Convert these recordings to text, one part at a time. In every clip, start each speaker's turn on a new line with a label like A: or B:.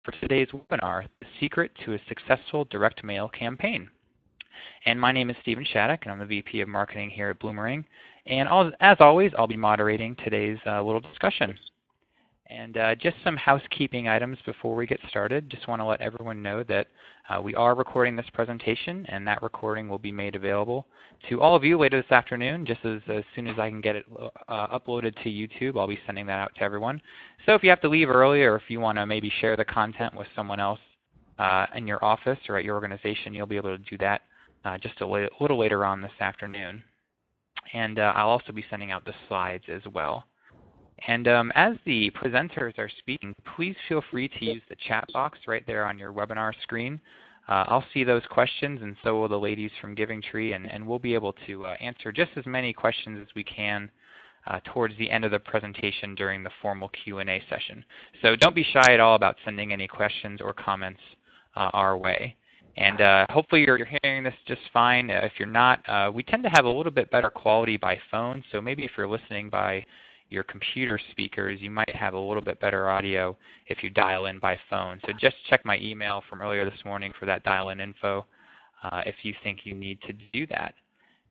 A: for today's webinar, The Secret to a Successful Direct Mail Campaign. And my name is Stephen Shattuck, and I'm the VP of Marketing here at Bloomerang. And as always, I'll be moderating today's little discussion. And just some housekeeping items before we get started. Just want to let everyone know that we are recording this presentation, and that recording will be made available to all of you later this afternoon. Just as soon as I can get it uploaded to YouTube, I'll be sending that out to everyone. So if you have to leave early, or if you want to maybe share the content with someone else in your office or at your organization, you'll be able to do that just a little later on this afternoon. And I'll also be sending out the slides as well. And as the presenters are speaking, please feel free to use the chat box right there on your webinar screen. I'll see those questions, and so will the ladies from GivingTree, and we'll be able to answer just as many questions as we can towards the end of the presentation during the formal Q&A session. So don't be shy at all about sending any questions or comments our way. And hopefully you're hearing this just fine. If you're not, we tend to have a little bit better quality by phone, so maybe if you're listening by your computer speakers, you might have a little bit better audio if you dial in by phone. So just check my email from earlier this morning for that dial-in info if you think you need to do that.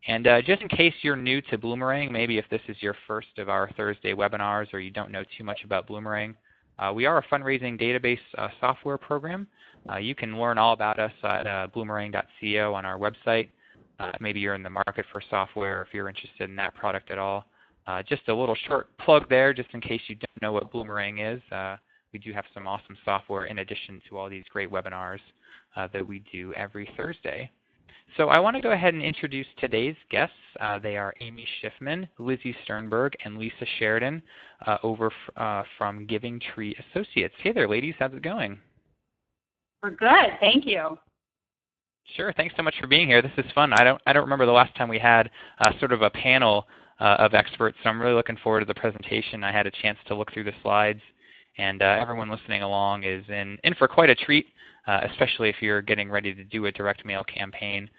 A: And just in case you're new to Bloomerang, maybe if this is your first of our Thursday webinars or you don't know too much about Bloomerang, we are a fundraising database software program. You can learn all about us at bloomerang.co on our website. Maybe you're in the market for software if you're interested in that product at all. Just a little short plug there, just in case you don't know what Bloomerang is. We do have some awesome software in addition to all these great webinars that we do every Thursday. So I want to go ahead and introduce today's guests. They are Amy Schiffman, Lizzy Sternberg, and Lisa Sheridan over from GivingTree Associates. Hey there, ladies. How's it going?
B: We're good. Thank you.
A: Sure. Thanks so much for being here. This is fun. I don't remember the last time we had sort of a panel of experts, so I'm really looking forward to the presentation. I had a chance to look through the slides, and everyone listening along is in for quite a treat, especially if you're getting ready to do a direct mail campaign.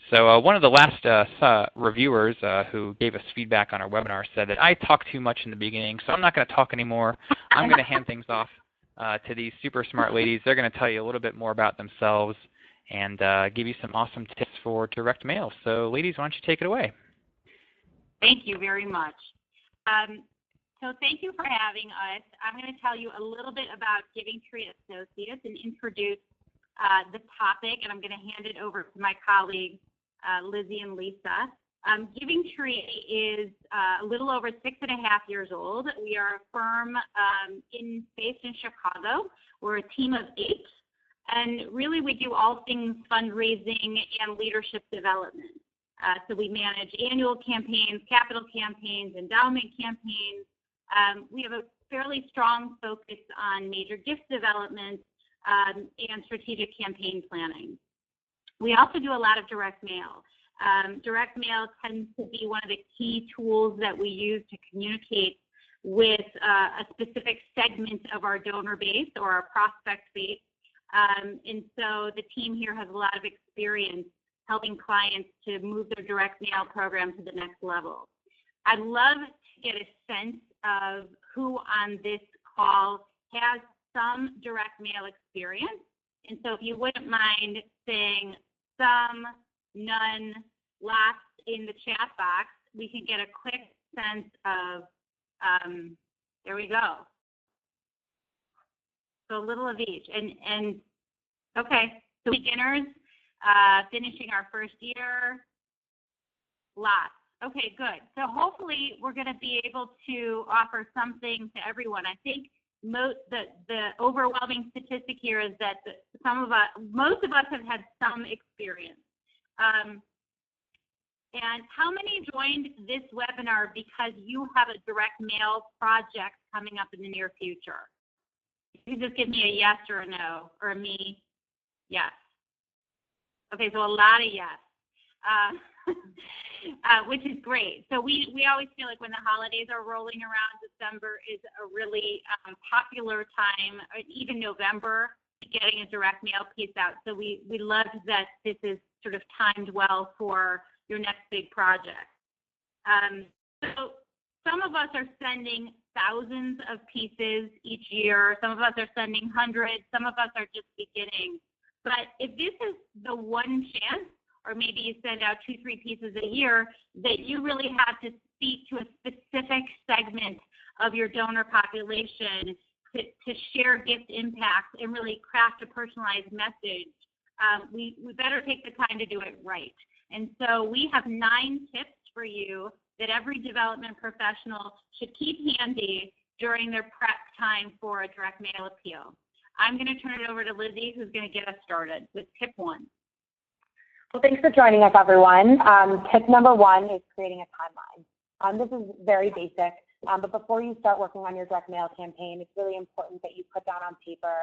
A: So one of the last reviewers who gave us feedback on our webinar said that I talked too much in the beginning, so I'm not going to talk anymore. I'm going to hand things off to these super smart ladies. They're going to tell you a little bit more about themselves and give you some awesome tips for direct mail. So ladies, why don't you take it away?
B: Thank you very much. So thank you for having us. I'm going to tell you a little bit about GivingTree Associates and introduce the topic, and I'm going to hand it over to my colleagues, Lizzy and Lisa. GivingTree is a little over 6.5 years old. We are a firm based in Chicago. We're a team of 8, and really we do all things fundraising and leadership development. So we manage annual campaigns, capital campaigns, endowment campaigns. We have a fairly strong focus on major gift development and strategic campaign planning. We also do a lot of direct mail. Direct mail tends to be one of the key tools that we use to communicate with a specific segment of our donor base or our prospect base. And so the team here has a lot of experience helping clients to move their direct mail program to the next level. I'd love to get a sense of who on this call has some direct mail experience. And so if you wouldn't mind saying some, none, lots in the chat box, we can get a quick sense of, there we go. So a little of each. And okay, so beginners, finishing our first year, lots. Okay, good. So hopefully we're going to be able to offer something to everyone. I think the overwhelming statistic here is that most of us have had some experience. And how many joined this webinar because you have a direct mail project coming up in the near future? You can just give me a yes or a no, or a me. Yes. Okay, so a lot of yes, which is great. So we always feel like when the holidays are rolling around, December is a really popular time, even November, getting a direct mail piece out. So we love that this is sort of timed well for your next big project. So some of us are sending thousands of pieces each year. Some of us are sending hundreds. Some of us are just beginning. But if this is the one chance, or maybe you send out 2-3 pieces a year, that you really have to speak to a specific segment of your donor population to share gift impacts and really craft a personalized message, we better take the time to do it right. And so we have 9 tips for you that every development professional should keep handy during their prep time for a direct mail appeal. I'm going to turn it over to Lizzy, who's going to get us started with tip 1.
C: Well, thanks for joining us, everyone. Tip number 1 is creating a timeline. This is very basic, but before you start working on your direct mail campaign, it's really important that you put down on paper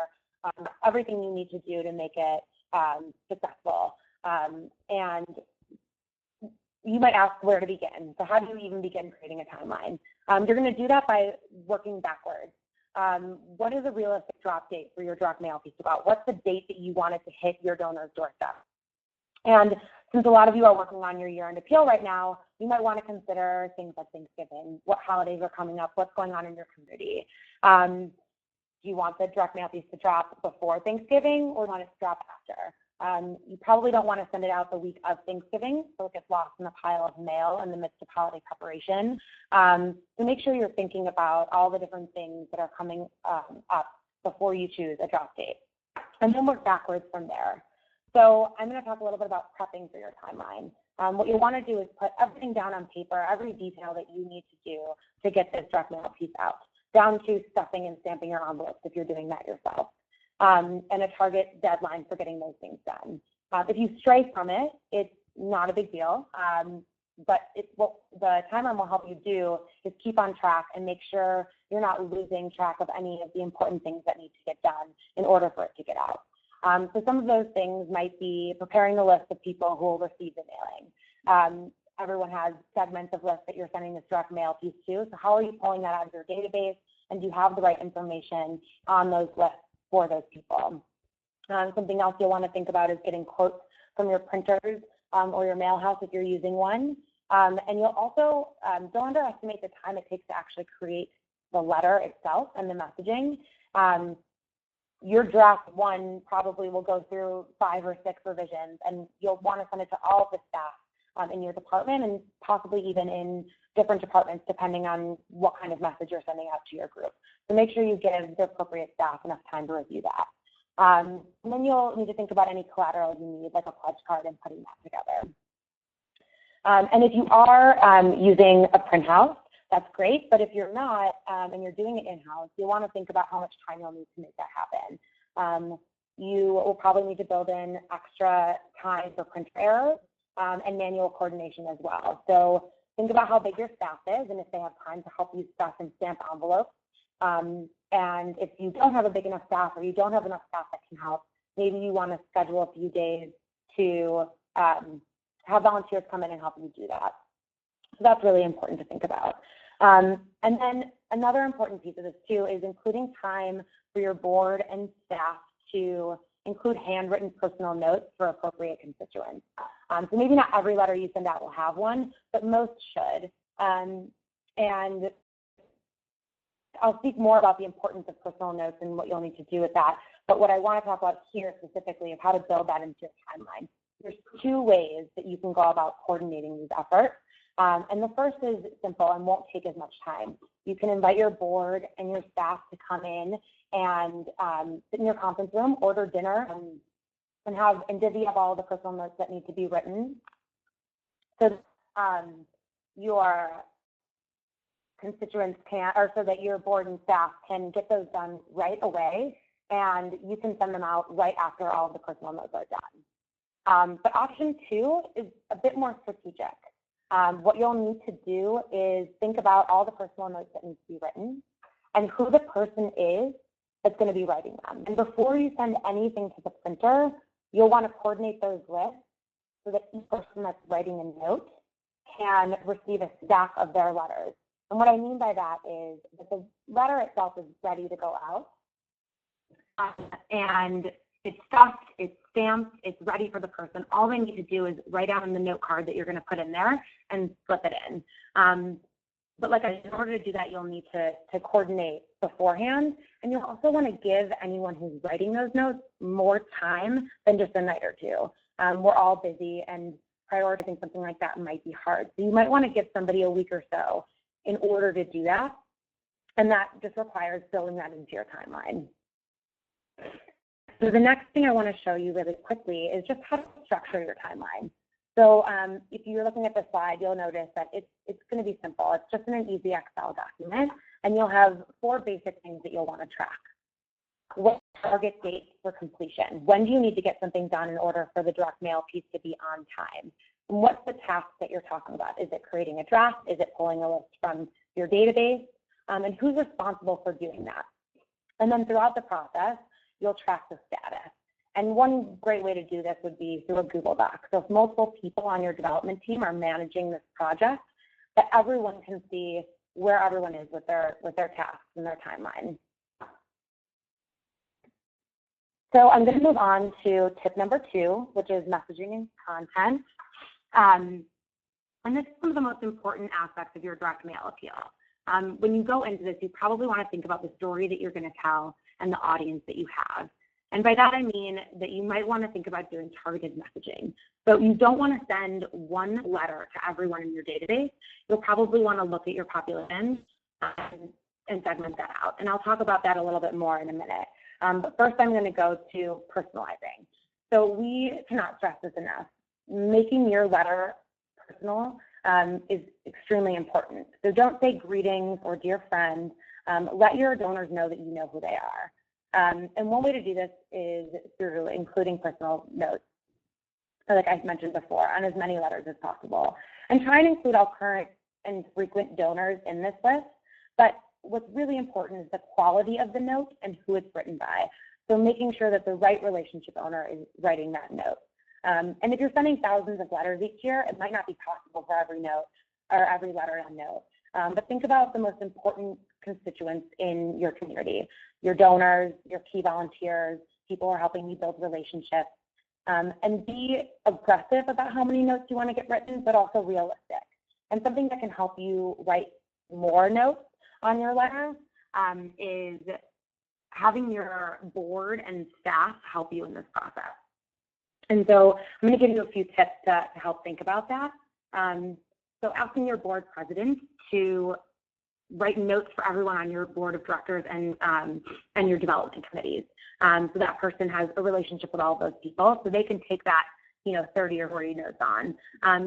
C: everything you need to do to make it successful. And you might ask where to begin. So how do you even begin creating a timeline? You're going to do that by working backwards. What is a realistic drop date for your direct mail piece about? What's the date that you want it to hit your donor's doorstep? And since a lot of you are working on your year-end appeal right now, you might want to consider things like Thanksgiving, what holidays are coming up, what's going on in your community. Do you want the direct mail piece to drop before Thanksgiving, or want it to drop after? You probably don't want to send it out the week of Thanksgiving, so it gets lost in the pile of mail in the midst of holiday preparation. So make sure you're thinking about all the different things that are coming up before you choose a drop date, and then work backwards from there. So I'm going to talk a little bit about prepping for your timeline. What you want to do is put everything down on paper, every detail that you need to do to get this direct mail piece out, down to stuffing and stamping your envelopes if you're doing that yourself, and a target deadline for getting those things done. If you stray from it, it's not a big deal, but what the timeline will help you do is keep on track and make sure you're not losing track of any of the important things that need to get done in order for it to get out. So some of those things might be preparing the list of people who will receive the mailing. Everyone has segments of lists that you're sending this direct mail piece to, so how are you pulling that out of your database, and do you have the right information on those lists for those people? Something else you'll want to think about is getting quotes from your printers or your mail house if you're using one. And you'll also, don't underestimate the time it takes to actually create the letter itself and the messaging. Your draft 1 probably will go through 5 or 6 revisions, and you'll want to send it to all of the staff in your department, and possibly even in different departments depending on what kind of message you're sending out to your group. So make sure you give the appropriate staff enough time to review that. And then you'll need to think about any collateral you need, like a pledge card, and putting that together. And if you are using a print house, that's great, but if you're not and you're doing it in-house, you'll want to think about how much time you'll need to make that happen. You will probably need to build in extra time for printer errors and manual coordination as well. So think about how big your staff is and if they have time to help you stuff and stamp envelopes. And if you don't have a big enough staff, or you don't have enough staff that can help, maybe you want to schedule a few days to have volunteers come in and help you do that. So that's really important to think about. And then another important piece of this too is including time for your board and staff to include handwritten personal notes for appropriate constituents. So maybe not every letter you send out will have one, but most should. And I'll speak more about the importance of personal notes and what you'll need to do with that. But what I want to talk about here specifically is how to build that into your timeline. There's 2 ways that you can go about coordinating these efforts. And the first is simple and won't take as much time. You can invite your board and your staff to come in and sit in your conference room, order dinner, and divvy up all the personal notes that need to be written. So your constituents can, or so that your board and staff can get those done right away, and you can send them out right after all of the personal notes are done. But option 2 is a bit more strategic. What you'll need to do is think about all the personal notes that need to be written and who the person is that's going to be writing them. And before you send anything to the printer, you'll want to coordinate those lists so that each person that's writing a note can receive a stack of their letters. And what I mean by that is that the letter itself is ready to go out, and it's stuffed, it's stamped, it's ready for the person. All they need to do is write down in the note card that you're going to put in there and slip it in. But in order to do that, you'll need to coordinate beforehand, and you'll also want to give anyone who's writing those notes more time than just a night or two. We're all busy, and prioritizing something like that might be hard. So you might want to give somebody a week or so in order to do that, and that just requires building that into your timeline. So the next thing I want to show you really quickly is just how to structure your timeline. So if you're looking at the slide, you'll notice that it's going to be simple. It's just in an easy Excel document, and you'll have 4 basic things that you'll want to track. What target date for completion? When do you need to get something done in order for the direct mail piece to be on time? And what's the task that you're talking about? Is it creating a draft? Is it pulling a list from your database? And who's responsible for doing that? And then throughout the process, you'll track the status. And one great way to do this would be through a Google Doc. So if multiple people on your development team are managing this project, that everyone can see where everyone is with their tasks and their timeline. So I'm going to move on to tip number 2, which is messaging and content. And this is one of the most important aspects of your direct mail appeal. When you go into this, you probably want to think about the story that you're going to tell and the audience that you have. And by that, I mean that you might want to think about doing targeted messaging. So you don't want to send one letter to everyone in your database. You'll probably want to look at your population and segment that out. And I'll talk about that a little bit more in a minute. But first, I'm going to go to personalizing. So we cannot stress this enough. Making your letter personal is extremely important. So don't say greetings or dear friend. Let your donors know that you know who they are. And one way to do this is through including personal notes, like I mentioned before, on as many letters as possible. And try and include all current and frequent donors in this list. But what's really important is the quality of the note and who it's written by. So making sure that the right relationship owner is writing that note. And if you're sending thousands of letters each year, it might not be possible for every note or every letter and note. But think about the most important constituents in your community, your donors, your key volunteers, people who are helping you build relationships, and be aggressive about how many notes you want to get written, but also realistic. And something that can help you write more notes on your letter is having your board and staff help you in this process. And so I'm going to give you a few tips to help think about that. So asking your board president to write notes for everyone on your board of directors and your development committees. So that person has a relationship with all those people, so they can take that 30 or 40 notes on.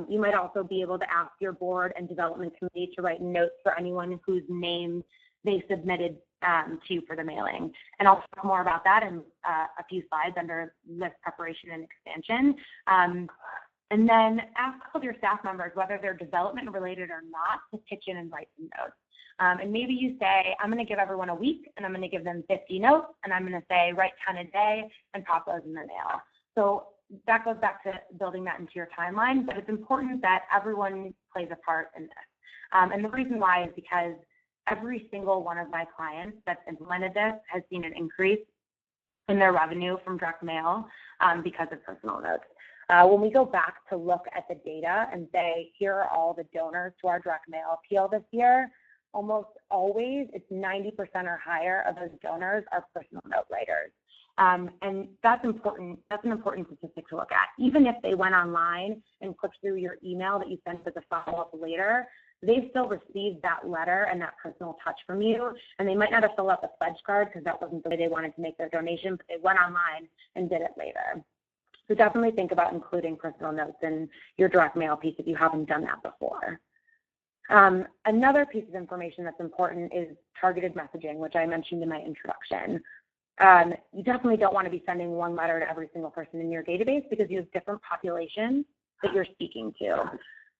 C: You might also be able to ask your board and development committee to write notes for anyone whose name they submitted to you for the mailing. And I'll talk more about that in a few slides under list preparation and expansion. And then ask all of your staff members, whether they're development related or not, to pitch in and write some notes. And maybe you say, I'm going to give everyone a week, and I'm going to give them 50 notes, and I'm going to say, write 10 a day and pop those in the mail. So that goes back to building that into your timeline, but it's important that everyone plays a part in this. And the reason why is because every single one of my clients that's implemented this has seen an increase in their revenue from direct mail because of personal notes. When we go back to look at the data and say, here are all the donors to our direct mail appeal this year, almost always it's 90% or higher of those donors are personal note writers. And that's important. That's an important statistic to look at. Even if they went online and clicked through your email that you sent as a follow-up later, they still received that letter and that personal touch from you. And they might not have filled out the pledge card because that wasn't the way they wanted to make their donation, but they went online and did it later. So definitely think about including personal notes in your direct mail piece if you haven't done that before. Another piece of information that's important is targeted messaging, which I mentioned in my introduction. You definitely don't want to be sending one letter to every single person in your database because you have different populations that you're speaking to.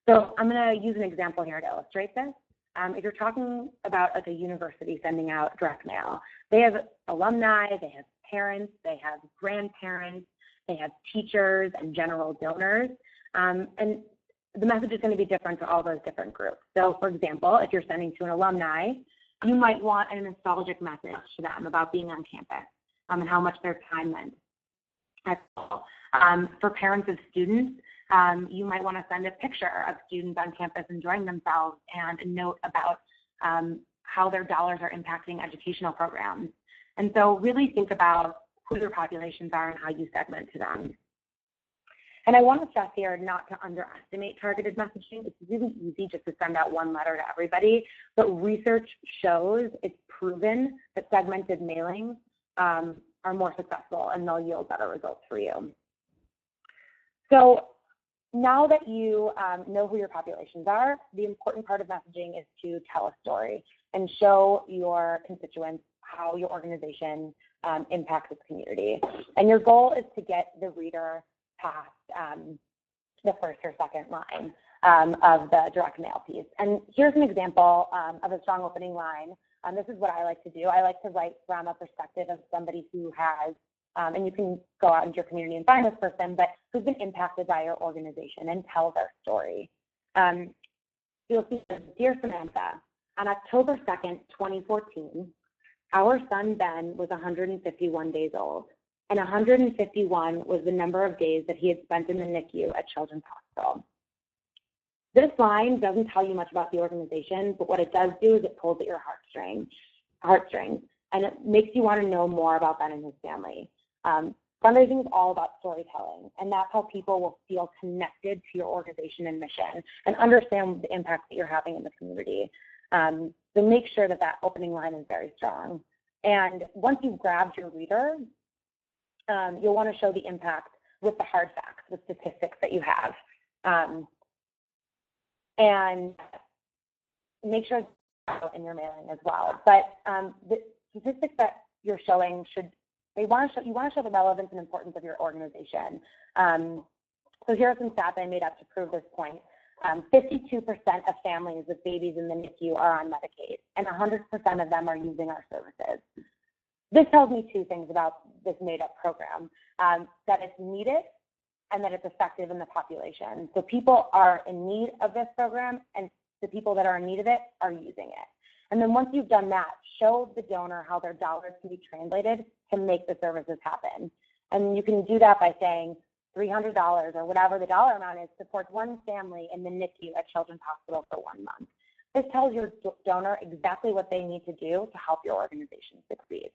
C: So I'm going to use an example here to illustrate this. If you're talking about like a university sending out direct mail, they have alumni, they have parents, they have grandparents, they have teachers and general donors, and the message is going to be different to all those different groups. So for example, if you're sending to an alumni, you might want a nostalgic message to them about being on campus and how much their time meant. For parents of students, You might want to send a picture of students on campus enjoying themselves and a note about how their dollars are impacting educational programs. And so really think about who your populations are and how you segment to them. And I want to stress here not to underestimate targeted messaging. It's really easy just to send out one letter to everybody, but research shows it's proven that segmented mailings are more successful and they'll yield better results for you. So now that you know who your populations are, the important part of messaging is to tell a story and show your constituents how your organization impacts its community. And your goal is to get the reader past the first or second line of the direct mail piece. And here's an example of a strong opening line. This is what I like to do. I like to write from a perspective of somebody who has, and you can go out into your community and find this person, but who's been impacted by your organization and tell their story. You'll see, dear Samantha, on October 2nd, 2014, our son Ben was 151 days old, and 151 was the number of days that he had spent in the NICU at Children's Hospital. This line doesn't tell you much about the organization, but what it does do is it pulls at your heartstrings, and it makes you want to know more about Ben and his family. Fundraising is all about storytelling, and that's how people will feel connected to your organization and mission and understand the impact that you're having in the community. So make sure that that opening line is very strong. And once you've grabbed your reader, you'll want to show the impact with the hard facts, the statistics that you have. And make sure it's in your mailing as well. But the statistics that you're showing you want to show the relevance and importance of your organization. So here are some stats I made up to prove this point. 52% of families with babies in the NICU are on Medicaid, and 100% of them are using our services. This tells me two things about this made-up program, that it's needed and that it's effective in the population. So people are in need of this program, and the people that are in need of it are using it. And then once you've done that, show the donor how their dollars can be translated to make the services happen. And you can do that by saying $300 or whatever the dollar amount is supports one family in the NICU at Children's Hospital for 1 month. This tells your donor exactly what they need to do to help your organization succeed.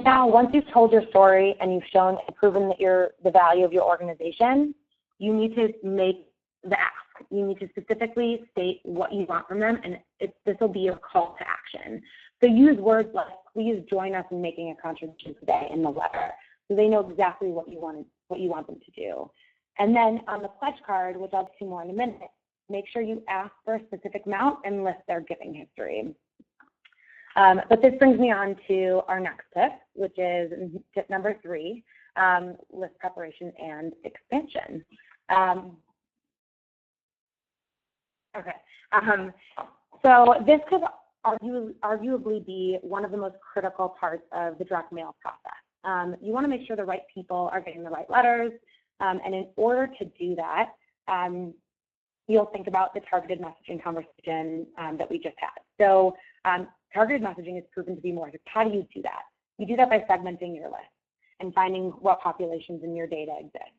C: Now, once you've told your story and you've shown and proven that you're the value of your organization, you need to make the ask. You need to specifically state what you want from them, and this will be your call to action. So use words like, please join us in making a contribution today in the letter, so they know exactly what you want them to do. And then on the pledge card, which I'll get to more in a minute, make sure you ask for a specific amount and list their giving history. But this brings me on to our next tip, which is tip number 3, list preparation and expansion. So this could arguably be one of the most critical parts of the direct mail process. You want to make sure the right people are getting the right letters, and in order to do that, you'll think about the targeted messaging conversation that we just had. So targeted messaging is proven to be more effective. How do you do that? You do that by segmenting your list and finding what populations in your data exist.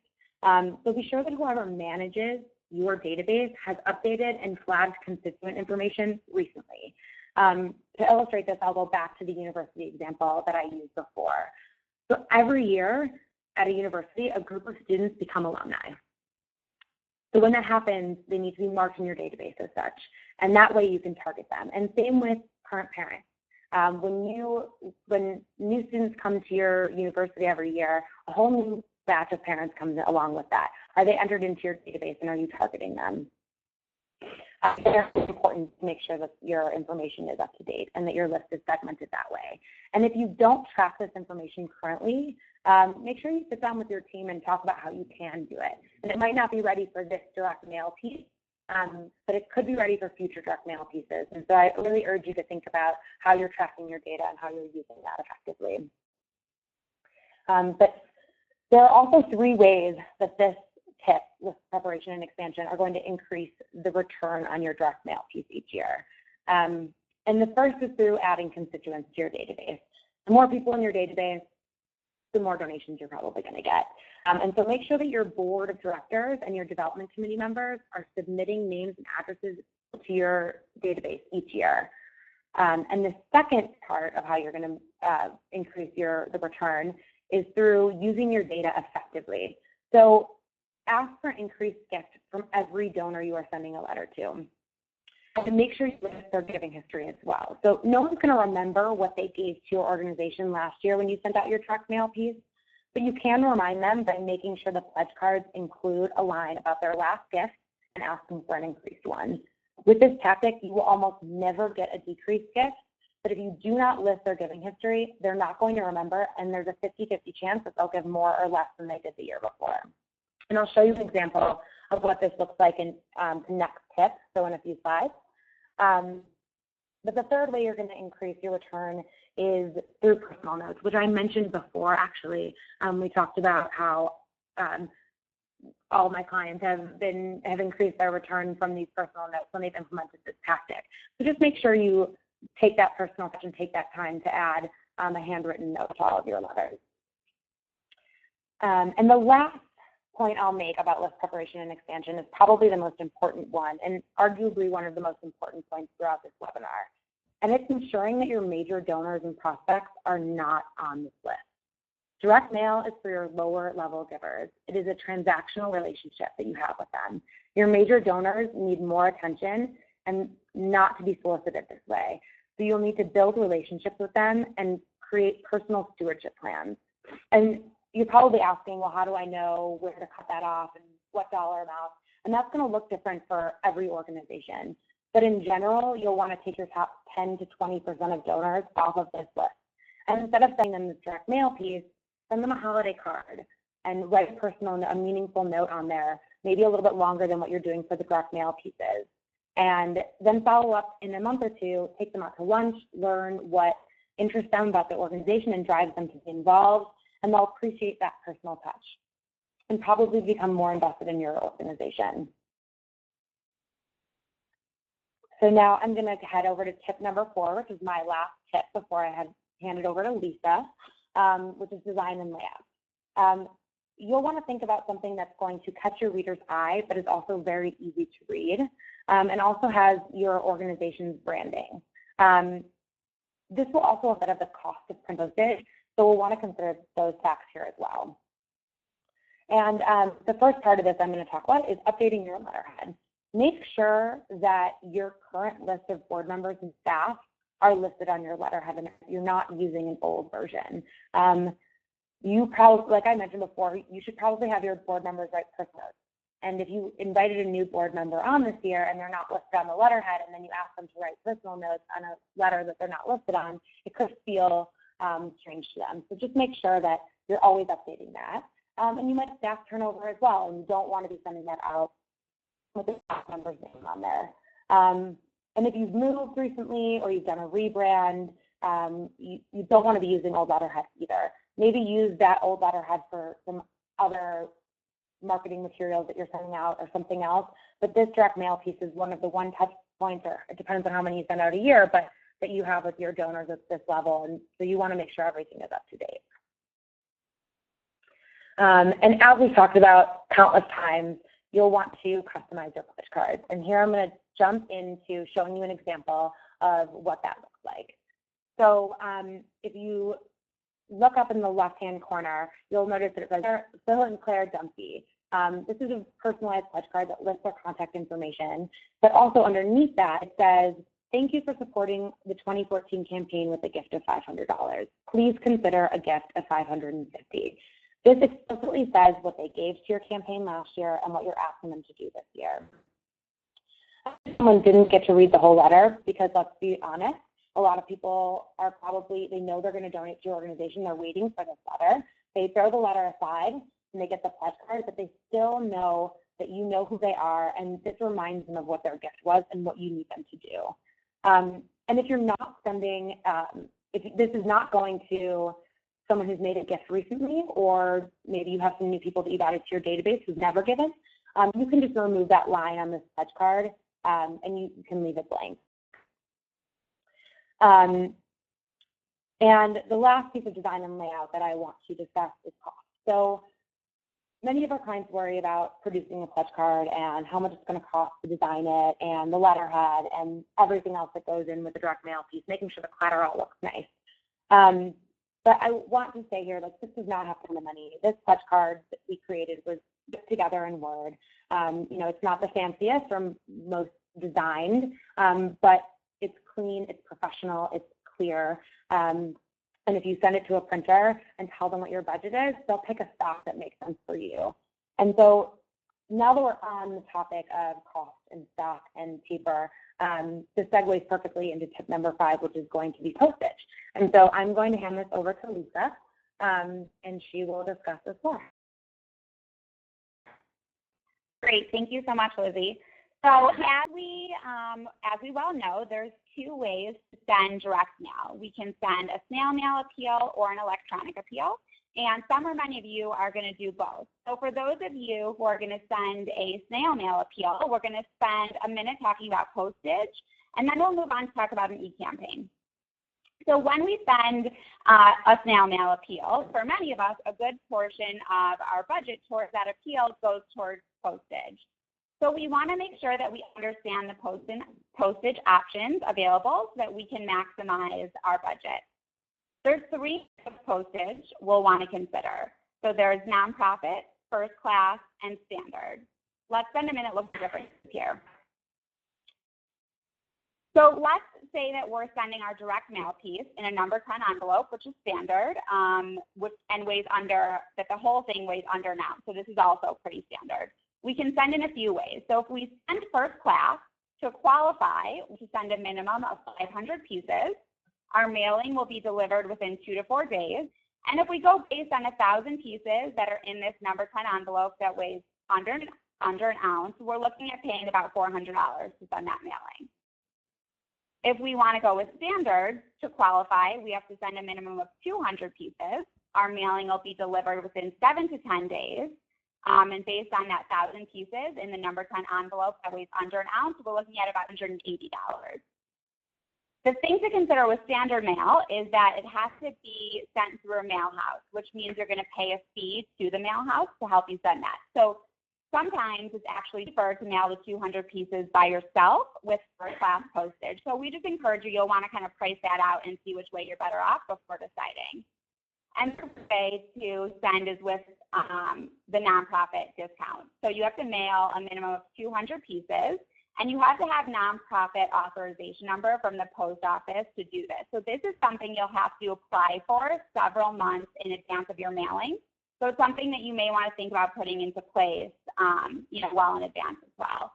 C: So be sure that whoever manages your database has updated and flagged constituent information recently. To illustrate this, I'll go back to the university example that I used before. So every year at a university, a group of students become alumni. So when that happens, they need to be marked in your database as such, and that way you can target them. And same with current parents. When new students come to your university every year, a whole new batch of parents comes along with that. Are they entered into your database, and are you targeting them? It's important to make sure that your information is up to date and that your list is segmented that way. And if you don't track this information currently, make sure you sit down with your team and talk about how you can do it. And it might not be ready for this direct mail piece, but it could be ready for future direct mail pieces. And so I really urge you to think about how you're tracking your data and how you're using that effectively. But there are also 3 ways that this tip, list preparation and expansion, are going to increase the return on your direct mail piece each year. And the first is through adding constituents to your database. The more people in your database, the more donations you're probably going to get. And so make sure that your board of directors and your development committee members are submitting names and addresses to your database each year. And the second part of how you're going to increase the return is through using your data effectively. So ask for an increased gift from every donor you are sending a letter to. And make sure you list their giving history as well. So no one's going to remember what they gave to your organization last year when you sent out your direct mail piece, but you can remind them by making sure the pledge cards include a line about their last gift and ask them for an increased one. With this tactic, you will almost never get a decreased gift, but if you do not list their giving history, they're not going to remember, and there's a 50-50 chance that they'll give more or less than they did the year before. And I'll show you an example of what this looks like in the next tip, so in a few slides. But the third way you're going to increase your return is through personal notes, which I mentioned before, actually. We talked about how all my clients have increased their return from these personal notes when they've implemented this tactic. So just make sure you take that personal touch and take that time to add a handwritten note to all of your letters. And the last point I'll make about list preparation and expansion is probably the most important one, and arguably one of the most important points throughout this webinar. And it's ensuring that your major donors and prospects are not on this list. Direct mail is for your lower level givers. It is a transactional relationship that you have with them. Your major donors need more attention and not to be solicited this way. So you'll need to build relationships with them and create personal stewardship plans. And you're probably asking, well, how do I know where to cut that off and what dollar amount? And that's going to look different for every organization. But in general, you'll want to take your top 10 to 20% of donors off of this list. And instead of sending them this direct mail piece, send them a holiday card and write a meaningful note on there, maybe a little bit longer than what you're doing for the direct mail pieces. And then follow up in a month or two, take them out to lunch, learn what interests them about the organization and drives them to be involved, and they'll appreciate that personal touch and probably become more invested in your organization. So now I'm going to head over to tip number 4, which is my last tip before I hand it over to Lisa, which is design and layout. You'll want to think about something that's going to catch your reader's eye, but is also very easy to read, and also has your organization's branding. This will also affect the cost of print postage, so we'll want to consider those facts here as well. And the first part of this I'm going to talk about is updating your letterhead. Make sure that your current list of board members and staff are listed on your letterhead and you're not using an old version. You probably, like I mentioned before, you should probably have your board members write personal notes. And if you invited a new board member on this year and they're not listed on the letterhead, and then you ask them to write personal notes on a letter that they're not listed on, it could feel strange to them. So just make sure that you're always updating that. And you might have staff turnover as well, and you don't want to be sending that out with the staff member's name on there. And if you've moved recently or you've done a rebrand, you don't want to be using old letterhead either. Maybe use that old letterhead for some other marketing materials that you're sending out or something else. But this direct mail piece is one of the one touch points, or it depends on how many you send out a year, but that you have with your donors at this level. And so you want to make sure everything is up to date. And as we've talked about countless times, you'll want to customize your pledge cards. And here I'm going to jump into showing you an example of what that looks like. So if you look up in the left-hand corner, you'll notice that it says Phil and Claire Dumpy. This is a personalized pledge card that lists their contact information, but also underneath that it says, thank you for supporting the 2014 campaign with a gift of $500. Please consider a gift of $550. This explicitly says what they gave to your campaign last year and what you're asking them to do this year. Someone didn't get to read the whole letter because, let's be honest, a lot of people are probably, they know they're going to donate to your organization, they're waiting for this letter. They throw the letter aside and they get the pledge card, but they still know that you know who they are, and this reminds them of what their gift was and what you need them to do. And if you're not sending, if this is not going to someone who's made a gift recently, or maybe you have some new people that you've added to your database who've never given, you can just remove that line on this pledge card and you can leave it blank. And the last piece of design and layout that I want to discuss is cost. So many of our clients worry about producing a pledge card and how much it's going to cost to design it and the letterhead and everything else that goes in with the direct mail piece, making sure the collateral looks nice. But I want to say here, like, this does not have to be the money. This pledge card that we created was put together in Word. You know, it's not the fanciest or most designed, but it's clean, it's professional, it's clear. And if you send it to a printer and tell them what your budget is, they'll pick a stock that makes sense for you. And so now that we're on the topic of cost and stock and paper, this segues perfectly into tip number 5, which is going to be postage. And so I'm going to hand this over to Lisa, and she will discuss this more.
B: Great, thank you so much, Lizzy. So as we well know, there's 2 ways to send direct mail. We can send a snail mail appeal or an electronic appeal, and some or many of you are going to do both. So for those of you who are going to send a snail mail appeal, we're going to spend a minute talking about postage, and then we'll move on to talk about an e-campaign. So when we send a snail mail appeal, for many of us, a good portion of our budget towards that appeal goes towards postage. So we want to make sure that we understand the postage options available so that we can maximize our budget. There's 3 types of postage we'll want to consider. So there's nonprofit, first class, and standard. Let's spend a minute looking at the differences here. So let's say that we're sending our direct mail piece in a number 10 envelope, which is standard, and weighs under, that the whole thing weighs under an ounce. So this is also pretty standard. We can send in a few ways. So if we send first class, to qualify, we can send a minimum of 500 pieces. Our mailing will be delivered within 2 to 4 days. And if we go based on 1,000 pieces that are in this number 10 envelope that weighs under an ounce, we're looking at paying about $400 to send that mailing. If we want to go with standard, to qualify, we have to send a minimum of 200 pieces. Our mailing will be delivered within 7 to 10 days. And based on that 1,000 pieces in the number 10 envelope that weighs under an ounce, we're looking at about $180. The thing to consider with standard mail is that it has to be sent through a mail house, which means you're going to pay a fee to the mail house to help you send that. So sometimes it's actually cheaper to mail the 200 pieces by yourself with first-class postage. So we just encourage you, you'll want to kind of price that out and see which way you're better off before deciding. And the way to send is with the nonprofit discount. So you have to mail a minimum of 200 pieces, and you have to have nonprofit authorization number from the post office to do this. So this is something you'll have to apply for several months in advance of your mailing. So it's something that you may want to think about putting into place, well in advance as well.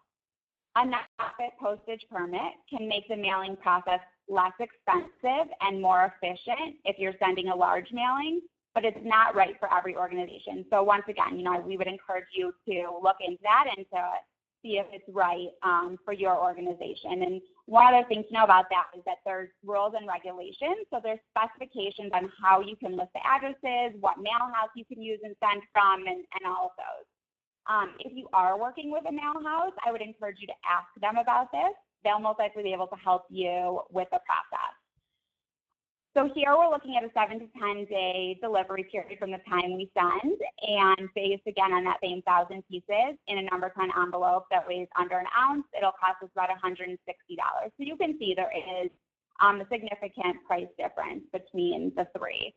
B: A nonprofit postage permit can make the mailing process less expensive and more efficient if you're sending a large mailing, but it's not right for every organization. So once again, we would encourage you to look into that and to see if it's right for your organization. And one other thing to know about that is that there's rules and regulations. So there's specifications on how you can list the addresses, what mail house you can use and send from, and all of those. If you are working with a mail house, I would encourage you to ask them about this. They'll most likely be able to help you with the process. So here we're looking at a 7 to 10 day delivery period from the time we send, and based again on that same 1,000 pieces in a number 10 envelope that weighs under an ounce, it'll cost us about $160. So you can see there is a significant price difference between the 3.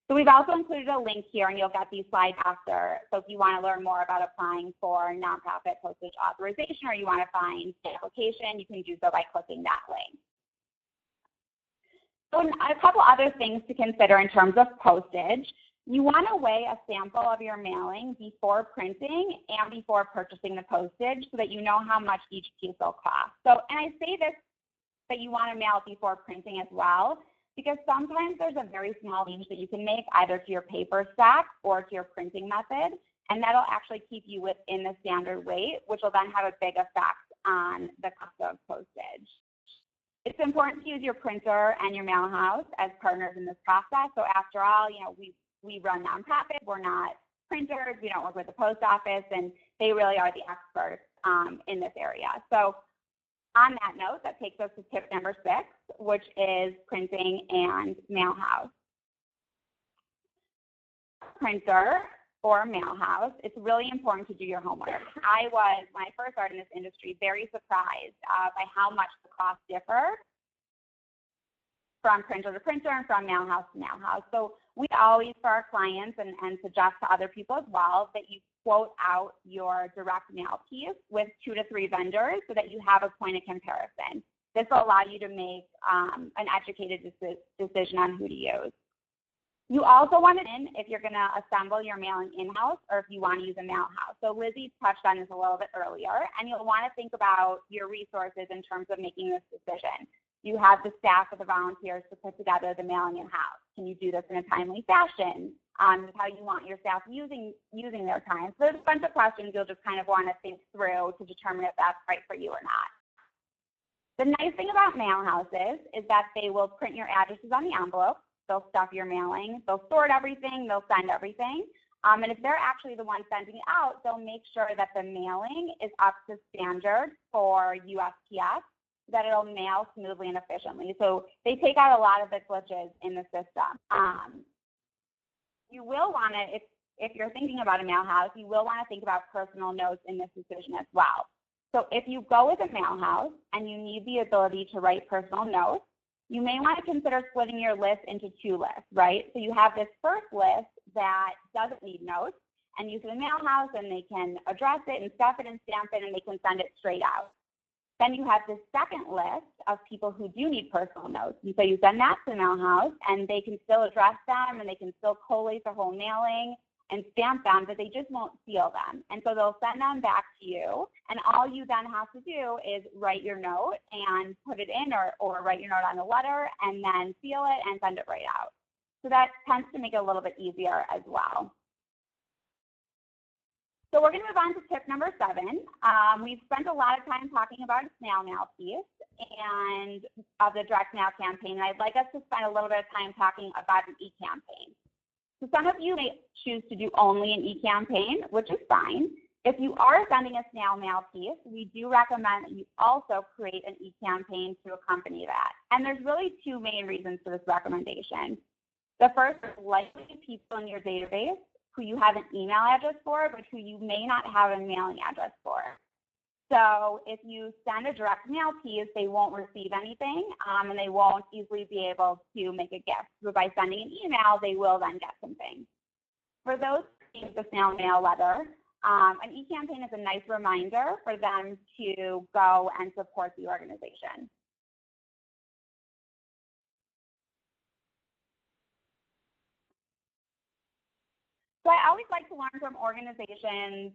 B: So we've also included a link here, and you'll get these slides after. So if you want to learn more about applying for nonprofit postage authorization, or you want to find the application, you can do so by clicking that link. So a couple other things to consider in terms of postage. You want to weigh a sample of your mailing before printing and before purchasing the postage so that you know how much each piece will cost. So, and I say this, that you want to mail it before printing as well, because sometimes there's a very small change that you can make either to your paper stack or to your printing method, and that'll actually keep you within the standard weight, which will then have a big effect on the cost of postage. It's important to use your printer and your mail house as partners in this process. So after all, we run nonprofits, we're not printers, we don't work with the post office, and they really are the experts in this area. So on that note, that takes us to tip number 6, which is printing and mail house. Printer or mail house, it's really important to do your homework. I was, when I first started in this industry, very surprised by how much the costs differ from printer to printer and from mail house to mail house. So we always, for our clients and suggest to other people as well, that you quote out your direct mail piece with 2 to 3 vendors so that you have a point of comparison. This will allow you to make an educated decision on who to use. You also want it in if you're going to assemble your mailing in-house or if you want to use a mail house. So Lizzy touched on this a little bit earlier, and you'll want to think about your resources in terms of making this decision. You have the staff or the volunteers to put together the mailing in-house. Can you do this in a timely fashion? How you want your staff using their time. So there's a bunch of questions you'll just kind of want to think through to determine if that's right for you or not. The nice thing about mail houses is that they will print your addresses on the envelope. They'll stuff your mailing. They'll sort everything. They'll send everything. And if they're actually the ones sending it out, they'll make sure that the mailing is up to standard for USPS, that it'll mail smoothly and efficiently. So they take out a lot of the glitches in the system. You will want to, if you're thinking about a mail house, you will want to think about personal notes in this decision as well. So if you go with a mail house and you need the ability to write personal notes, you may want to consider splitting your list into 2 lists, right? So you have this first list that doesn't need notes, and you can mail house and they can address it and stuff it and stamp it and they can send it straight out. Then you have this second list of people who do need personal notes. And so you send that to the mail house and they can still address them and they can still collate the whole mailing and stamp them, but they just won't seal them. And so they'll send them back to you, and all you then have to do is write your note and put it in, or write your note on a letter and then seal it and send it right out. So that tends to make it a little bit easier as well. So we're going to move on to tip number 7. We've spent a lot of time talking about a snail mail piece and of the direct mail campaign, and I'd like us to spend a little bit of time talking about an e-campaign. So some of you may choose to do only an e-campaign, which is fine. If you are sending a snail mail piece, we do recommend that you also create an e-campaign to accompany that. And there's really 2 main reasons for this recommendation. The first is likely people in your database who you have an email address for, but who you may not have a mailing address for. So if you send a direct mail piece, they won't receive anything, and they won't easily be able to make a gift. But by sending an email, they will then get something. For those who receive the snail mail letter, an e-campaign is a nice reminder for them to go and support the organization. So I always like to learn from organizations.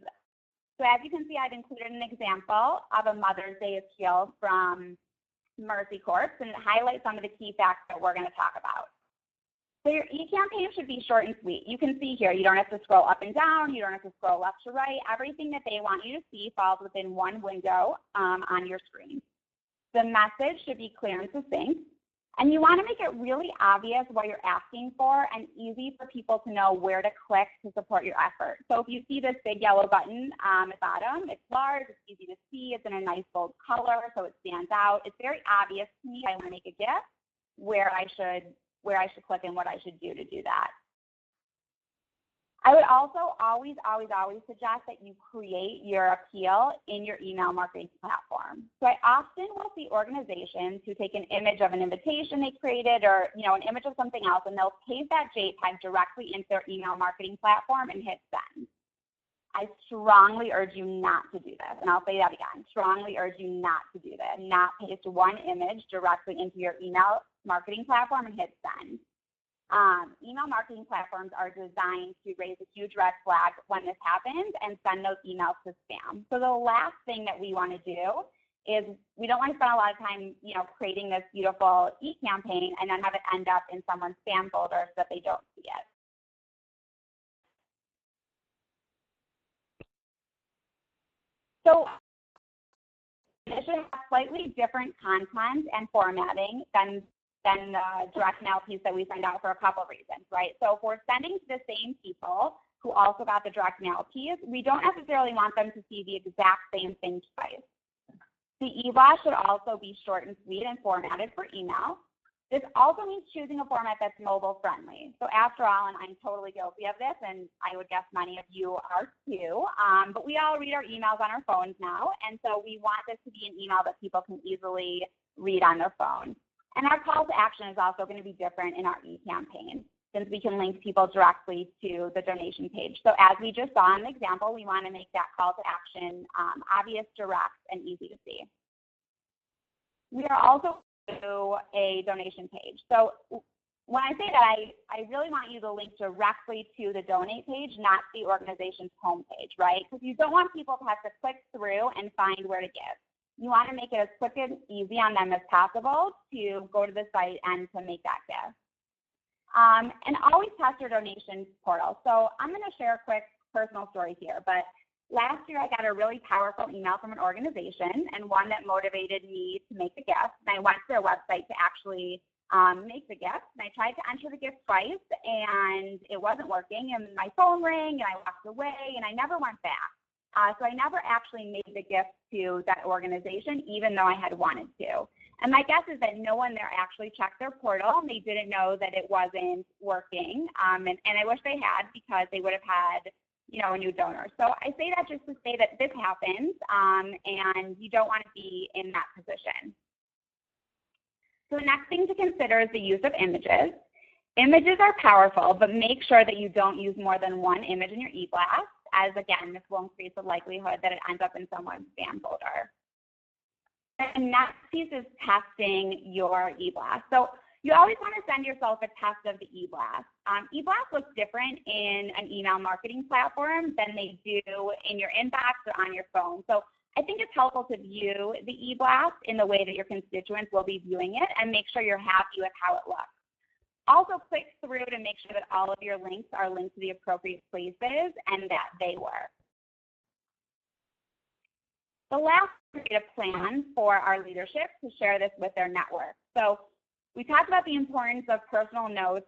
B: So as you can see, I've included an example of a Mother's Day appeal from Mercy Corps, and it highlights some of the key facts that we're going to talk about. So your e-campaign should be short and sweet. You can see here, you don't have to scroll up and down, you don't have to scroll left to right. Everything that they want you to see falls within one window on your screen. The message should be clear and succinct. And you want to make it really obvious what you're asking for and easy for people to know where to click to support your effort. So if you see this big yellow button at the bottom, it's large, it's easy to see, it's in a nice bold color, so it stands out. It's very obvious to me if I want to make a gift where I should click and what I should do to do that. I would also always suggest that you create your appeal in your email marketing platform. So I often will see organizations who take an image of an invitation they created or an image of something else, and they'll paste that JPEG directly into their email marketing platform and hit send. I strongly urge you not to do this, and I'll say that again. Strongly urge you not to do this. Not paste one image directly into your email marketing platform and hit send. Email marketing platforms are designed to raise a huge red flag when this happens and send those emails to spam. So the last thing that we want to do is we don't want to spend a lot of time, creating this beautiful e-campaign and then have it end up in someone's spam folder so that they don't see it. So it should have slightly different content and formatting than the direct mail piece that we send out for a couple of reasons, right? So if we're sending to the same people who also got the direct mail piece, we don't necessarily want them to see the exact same thing twice.
D: The e-blast should also be short and sweet and formatted for email. This also means choosing a format that's mobile friendly. So after all, and I'm totally guilty of this, and I would guess many of you are too, but we all read our emails on our phones now, and so we want this to be an email that people can easily read on their phone. And our call to action is also going to be different in our e-campaign, since we can link people directly to the donation page. So as we just saw in the example, we want to make that call to action obvious, direct, and easy to see. We are also to a donation page. So when I say that, I really want you to link directly to the donate page, not the organization's homepage, right? Because you don't want people to have to click through and find where to give. You want to make it as quick and easy on them as possible to go to the site and to make that gift. And always test your donation portal. So I'm going to share a quick personal story here, but last year I got a really powerful email from an organization and one that motivated me to make the gift. And I went to their website to actually make the gift. And I tried to enter the gift twice and it wasn't working, and my phone rang and I walked away and I never went back. So I never actually made the gift to that organization, even though I had wanted to. And my guess is that no one there actually checked their portal, and they didn't know that it wasn't working. And I wish they had, because they would have had, a new donor. So I say that just to say that this happens, and you don't want to be in that position. So the next thing to consider is the use of images. Images are powerful, but make sure that you don't use more than one image in your e-blast, as again, this will increase the likelihood that it ends up in someone's spam folder. And next piece is testing your e-blast. So you always want to send yourself a test of the e-blast. E-blast looks different in an email marketing platform than they do in your inbox or on your phone. So I think it's helpful to view the e-blast in the way that your constituents will be viewing it, and make sure you're happy with how it looks. Also click through to make sure that all of your links are linked to the appropriate places and that they work. The last is a plan for our leadership to share this with their network. So we talked about the importance of personal notes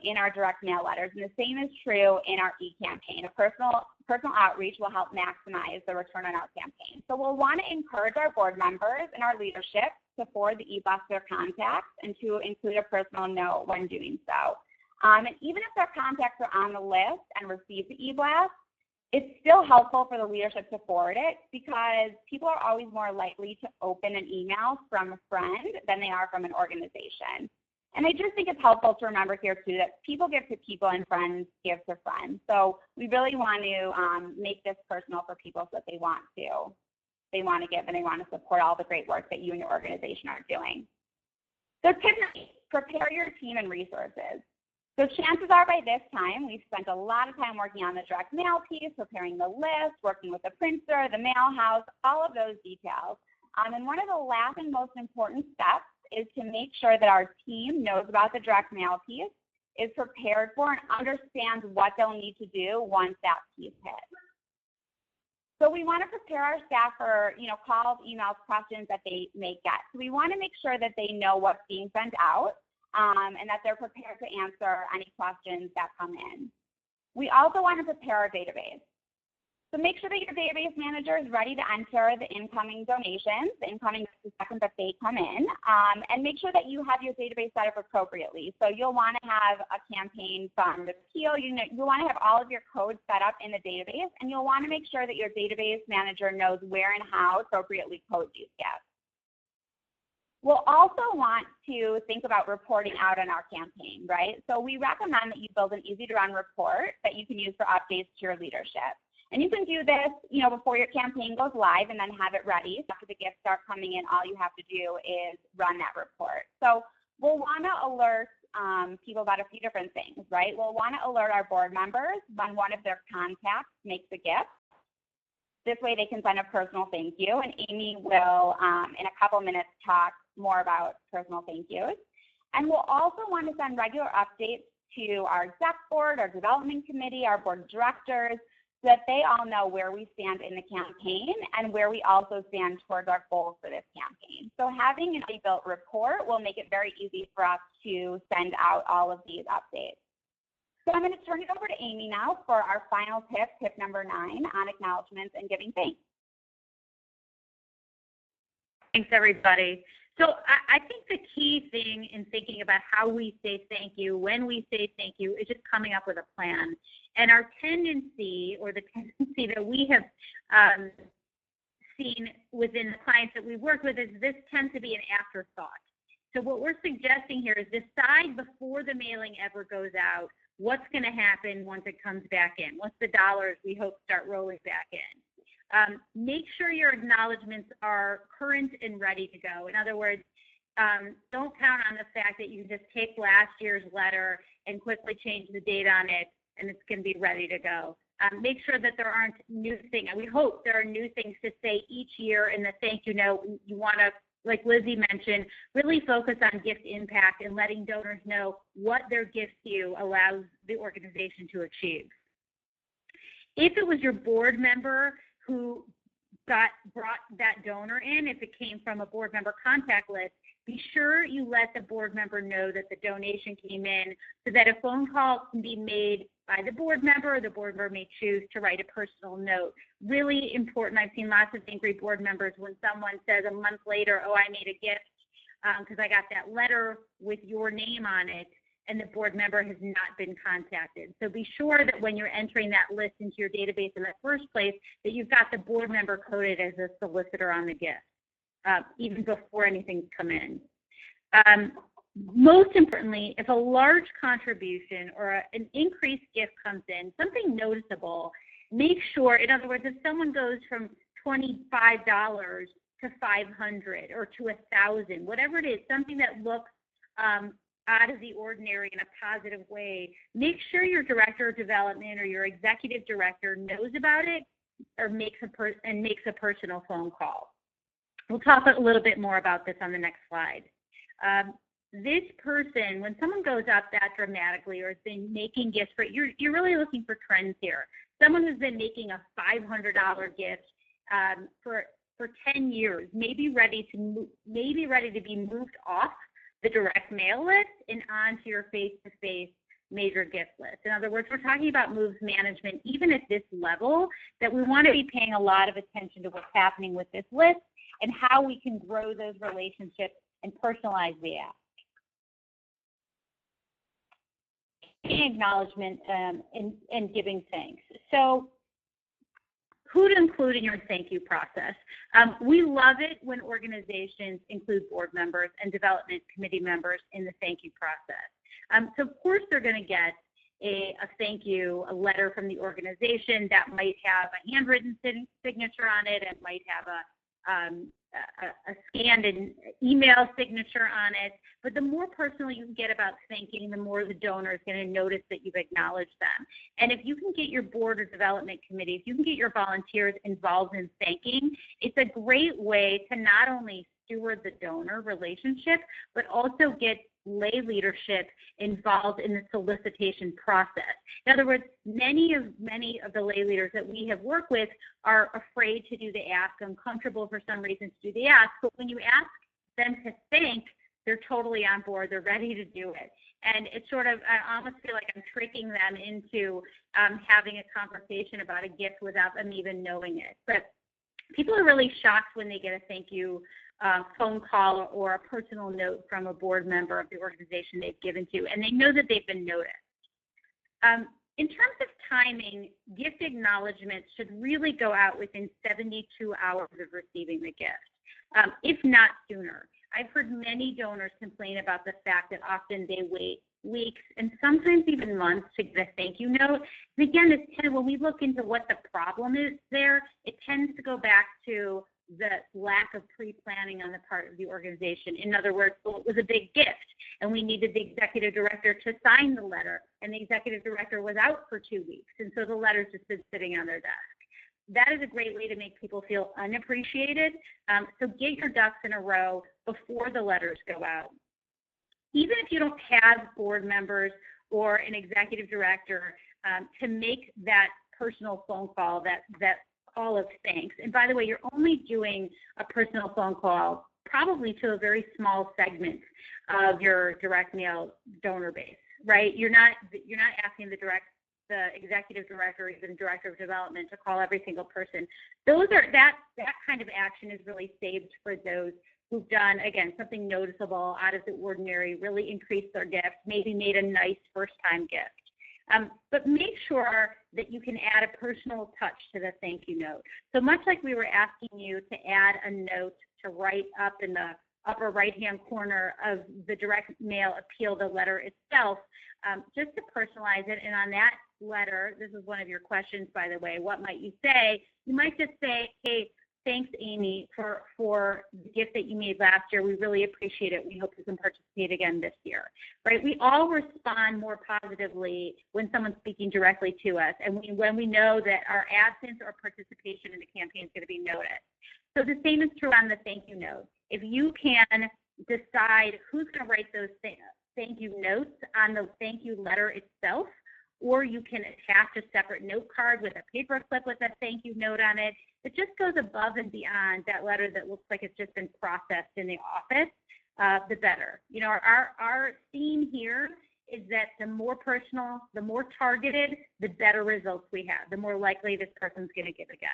D: in our direct mail letters, and the same is true in our e-campaign. A personal outreach will help maximize the return on our campaign. So we'll want to encourage our board members and our leadership to forward the e-blast to their contacts and to include a personal note when doing so. And even if their contacts are on the list and receive the e-blast, it's still helpful for the leadership to forward it, because people are always more likely to open an email from a friend than they are from an organization. And I just think it's helpful to remember here too that people give to people and friends give to friends. So we really want to make this personal for people so that they want to give and they want to support all the great work that you and your organization are doing. So typically, prepare your team and resources. So chances are by this time, we've spent a lot of time working on the direct mail piece, preparing the list, working with the printer, the mail house, all of those details. And one of the last and most important steps is to make sure that our team knows about the direct mail piece, is prepared for, and understands what they'll need to do once that piece hits. So we want to prepare our staff for, calls, emails, questions that they may get. So we want to make sure that they know what's being sent out, and that they're prepared to answer any questions that come in. We also want to prepare our database. So make sure that your database manager is ready to enter the incoming donations, the second that they come in, and make sure that you have your database set up appropriately. So you'll want to have a campaign fund appeal. You'll want to have all of your codes set up in the database, and you'll want to make sure that your database manager knows where and how appropriately code these gifts. We'll also want to think about reporting out on our campaign, right? So we recommend that you build an easy-to-run report that you can use for updates to your leadership. And you can do this, before your campaign goes live, and then have it ready. So after the gifts start coming in, all you have to do is run that report. So we'll want to alert people about a few different things, right? We'll want to alert our board members when one of their contacts makes a gift. This way they can send a personal thank you, and Amy will, in a couple minutes, talk more about personal thank yous. And we'll also want to send regular updates to our exec board, our development committee, our board of directors, so that they all know where we stand in the campaign and where we also stand towards our goals for this campaign. So having an built report will make it very easy for us to send out all of these updates. So I'm going to turn it over to Amy now for our final tip number 9 on acknowledgements and giving thanks.
B: Thanks, everybody. So I think the key thing in thinking about how we say thank you, when we say thank you, is just coming up with a plan. And our tendency, or the tendency that we have seen within the clients that we work with, is this tends to be an afterthought. So what we're suggesting here is decide before the mailing ever goes out what's going to happen once it comes back in, once the dollars we hope start rolling back in. Make sure your acknowledgments are current and ready to go. In other words, don't count on the fact that you can just take last year's letter and quickly change the date on it and it's going to be ready to go. Make sure that there aren't new things. We hope there are new things to say each year in the thank you note. You want to, like Lizzy mentioned, really focus on gift impact and letting donors know what their gift to you allows the organization to achieve. If it was your board member who brought that donor in, if it came from a board member contact list, be sure you let the board member know that the donation came in so that a phone call can be made by the board member, or the board member may choose to write a personal note. Really important. I've seen lots of angry board members when someone says a month later, oh, I made a gift because I got that letter with your name on it, and the board member has not been contacted. So be sure that when you're entering that list into your database in the first place, that you've got the board member coded as a solicitor on the gift, even before anything's come in. Most importantly, if a large contribution or an increased gift comes in, something noticeable, make sure, in other words, if someone goes from $25 to $500 or to $1,000, whatever it is, something that looks out of the ordinary in a positive way, make sure your director of development or your executive director knows about it or makes a personal phone call. We'll talk a little bit more about this on the next slide. This person, when someone goes up that dramatically or has been making gifts for, you're really looking for trends here. Someone who's been making a $500 gift for 10 years, maybe ready to be moved off the direct mail list and onto your face-to-face major gift list. In other words, we're talking about moves management, even at this level, that we want to be paying a lot of attention to what's happening with this list and how we can grow those relationships and personalize the ask. Acknowledgement and giving thanks. So who to include in your thank you process. We love it when organizations include board members and development committee members in the thank you process. So of course they're going to get a thank you, a letter from the organization that might have a handwritten signature on it and might have a scanned and email signature on it. But the more personal you can get about thanking, the more the donor is going to notice that you've acknowledged them. And if you can get your board or development committee, if you can get your volunteers involved in thanking, it's a great way to not only steward the donor relationship, but also get lay leadership involved in the solicitation process. In other words, many of the lay leaders that we have worked with are afraid to do the ask, uncomfortable for some reason to do the ask, but when you ask them to thank, they're totally on board, they're ready to do it. And it's sort of, I almost feel like I'm tricking them into having a conversation about a gift without them even knowing it. But people are really shocked when they get a thank you phone call or a personal note from a board member of the organization they've given to, and they know that they've been noticed. In terms of timing, gift acknowledgments should really go out within 72 hours of receiving the gift, if not sooner. I've heard many donors complain about the fact that often they wait weeks and sometimes even months to get a thank you note. And again, it's kind of, when we look into what the problem is there, it tends to go back to the lack of pre-planning on the part of the organization. In other words, well, it was a big gift, and we needed the executive director to sign the letter, and the executive director was out for 2 weeks, and so the letter's just been sitting on their desk. That is a great way to make people feel unappreciated. So get your ducks in a row before the letters go out. Even if you don't have board members or an executive director to make that personal phone call, that call of thanks. And by the way, you're only doing a personal phone call probably to a very small segment of your direct mail donor base, right? You're not asking the direct the executive director or even director of development to call every single person. Those are that kind of action is really saved for those who've done, again, something noticeable, out of the ordinary, really increased their gift, maybe made a nice first-time gift. But make sure that you can add a personal touch to the thank you note. So much like we were asking you to add a note to write up in the upper right-hand corner of the direct mail appeal, the letter itself, just to personalize it. And on that letter, this is one of your questions, by the way, what might you say? You might just say, hey, thanks, Amy, for the gift that you made last year. We really appreciate it. We hope you can participate again this year, right? We all respond more positively when someone's speaking directly to us and when we know that our absence or participation in the campaign is going to be noticed. So the same is true on the thank you note. If you can decide who's going to write those thank you notes on the thank you letter itself, or you can attach a separate note card with a paper clip with a thank you note on it. It just goes above and beyond that letter that looks like it's just been processed in the office, the better. You know, our theme here is that the more personal, the more targeted, the better results we have, the more likely this person's going to give again.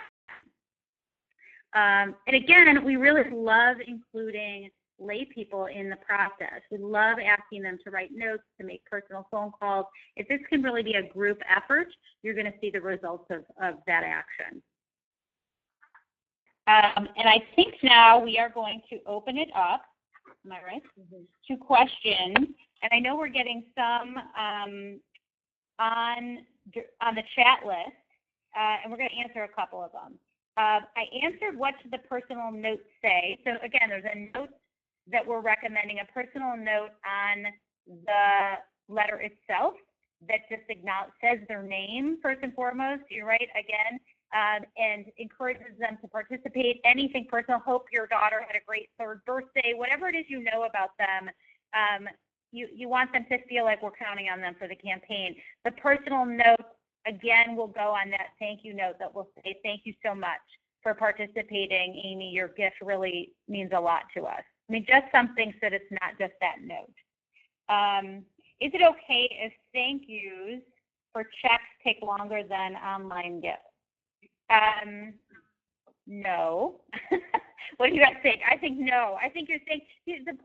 B: And again, we really love including lay people in the process. We love asking them to write notes, to make personal phone calls. If this can really be a group effort, you're going to see the results of that action. And I think now we are going to open it up, am I right, to questions. And I know we're getting some on the chat list, and we're going to answer a couple of them. I answered what should the personal note say. So again, there's a note that we're recommending, a personal note on the letter itself that just says their name first and foremost. You're right, again, and encourages them to participate. Anything personal. Hope your daughter had a great third birthday. Whatever it is you know about them, you want them to feel like we're counting on them for the campaign. The personal note, again, will go on that thank you note that will say, thank you so much for participating, Amy. Your gift really means a lot to us. I mean, just something so that it's not just that note. Is it okay if thank yous for checks take longer than online gifts? No. What do you guys think? I think no. I think you're saying the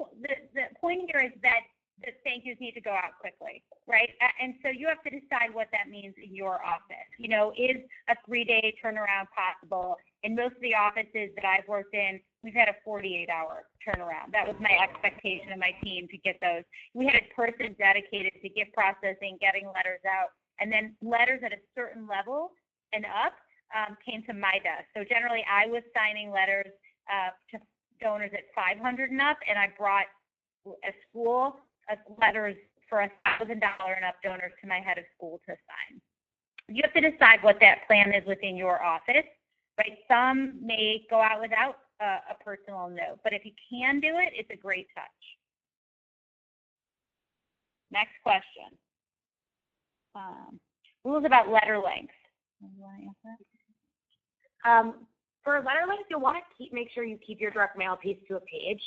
B: point here is that the thank yous need to go out quickly, right? And so you have to decide what that means in your office. You know, is a 3-day turnaround possible? In most of the offices that I've worked in, we've had a 48-hour turnaround. That was my expectation of my team to get those. We had a person dedicated to gift processing, getting letters out, and then letters at a certain level and up came to my desk. So generally, I was signing letters to donors at 500 and up, and I brought a school letters for $1,000 and up donors to my head of school to sign. You have to decide what that plan is within your office, right? Some may go out without a personal note, but if you can do it, it's a great touch. Next question. Rules about letter length. You want to answer that?
C: For letter length, you'll want to make sure you keep your direct mail piece to a page.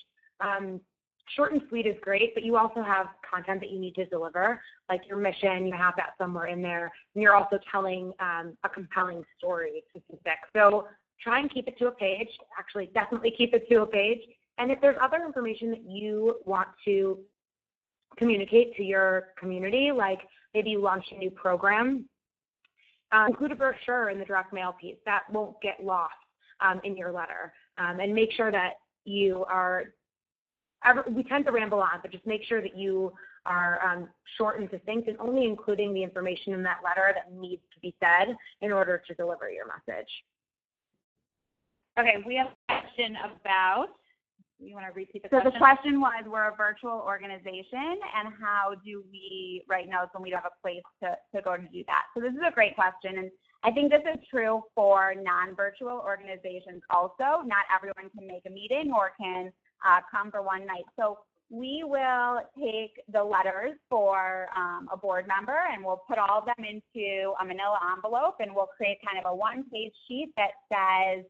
C: Short and sweet is great, but you also have content that you need to deliver, like your mission. You have that somewhere in there, and you're also telling a compelling story specific. So try and keep it to a page. Actually, definitely keep it to a page. And if there's other information that you want to communicate to your community, like maybe you launched a new program, include a brochure in the direct mail piece. That won't get lost in your letter. And make sure that you are, we tend to ramble on, but just make sure that you are short and succinct and only including the information in that letter that needs to be said in order to deliver your message.
B: Okay, we have a question about, you want to repeat the question? So the question was, we're a virtual organization, and how do we write notes when we don't have a place to go to do that? So this is a great question, and I think this is true for non-virtual organizations also. Not everyone can make a meeting or can come for one night. So we will take the letters for a board member, and we'll put all of them into a manila envelope, and we'll create kind of a one-page sheet that says,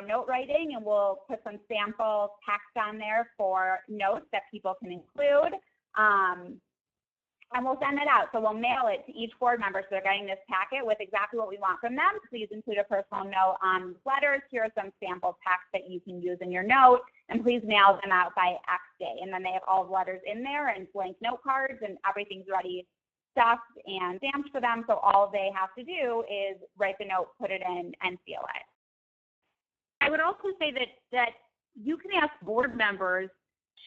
B: note writing, and we'll put some sample text on there for notes that people can include.
D: and we'll send it out. So we'll mail it to each board member, so they're getting this packet with exactly what we want from them. Please include a personal note on letters. Here are some sample text that you can use in your note, and please mail them out by X day. And then they have all the letters in there and blank note cards, and everything's ready, stuffed and stamped for them. So all they have to do is write the note, put it in, and seal it.
B: I would also say that you can ask board members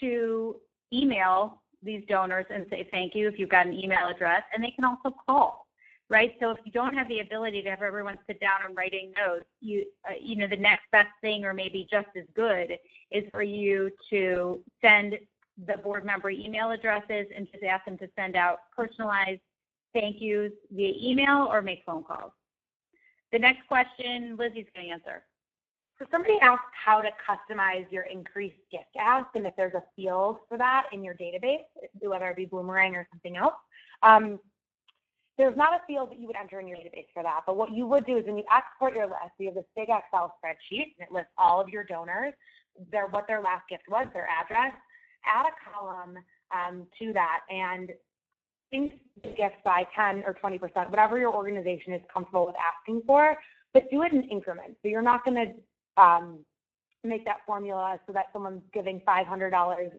B: to email these donors and say thank you if you've got an email address, and they can also call, right? So if you don't have the ability to have everyone sit down and writing notes, you know, the next best thing, or maybe just as good, is for you to send the board member email addresses and just ask them to send out personalized thank yous via email or make phone calls. The next question, Lizzy's going to answer.
C: So somebody asked how to customize your increased gift ask, and if there's a field for that in your database, whether it be Bloomerang or something else. There's not a field that you would enter in your database for that, but what you would do is when you export your list, you have this big Excel spreadsheet, and it lists all of your donors, what their last gift was, their address. Add a column to that and increase the gift by 10 or 20%, whatever your organization is comfortable with asking for, but do it in increments. So you're not going to make that formula so that someone's giving $500,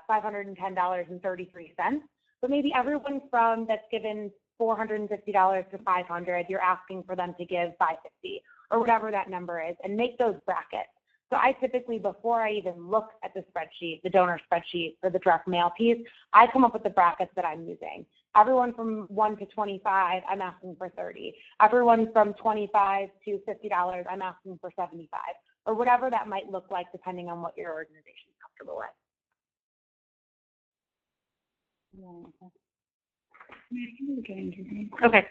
C: $510.33, but maybe everyone that's given $450 to $500, you're asking for them to give $550 or whatever that number is, and make those brackets. So I typically, before I even look at the spreadsheet, the donor spreadsheet for the direct mail piece, I come up with the brackets that I'm using. Everyone from 1 to 25, I'm asking for $30. Everyone from $25 to $50, I'm asking for $75, or whatever that might look like depending on what your organization is comfortable with.
D: Okay.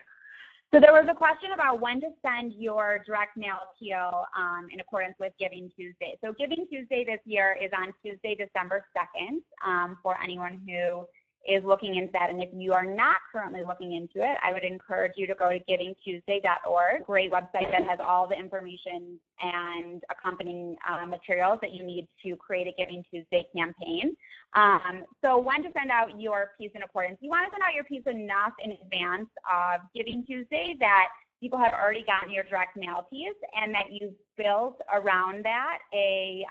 D: So there was a question about when to send your direct mail appeal in accordance with Giving Tuesday. So Giving Tuesday this year is on Tuesday, December 2nd, for anyone who is looking into that. And if you are not currently looking into it, I would encourage you to go to givingtuesday.org, great website that has all the information and accompanying materials that you need to create a Giving Tuesday campaign. So when to send out your piece in accordance. You want to send out your piece enough in advance of Giving Tuesday that people have already gotten your direct mail piece, and that you've built around that a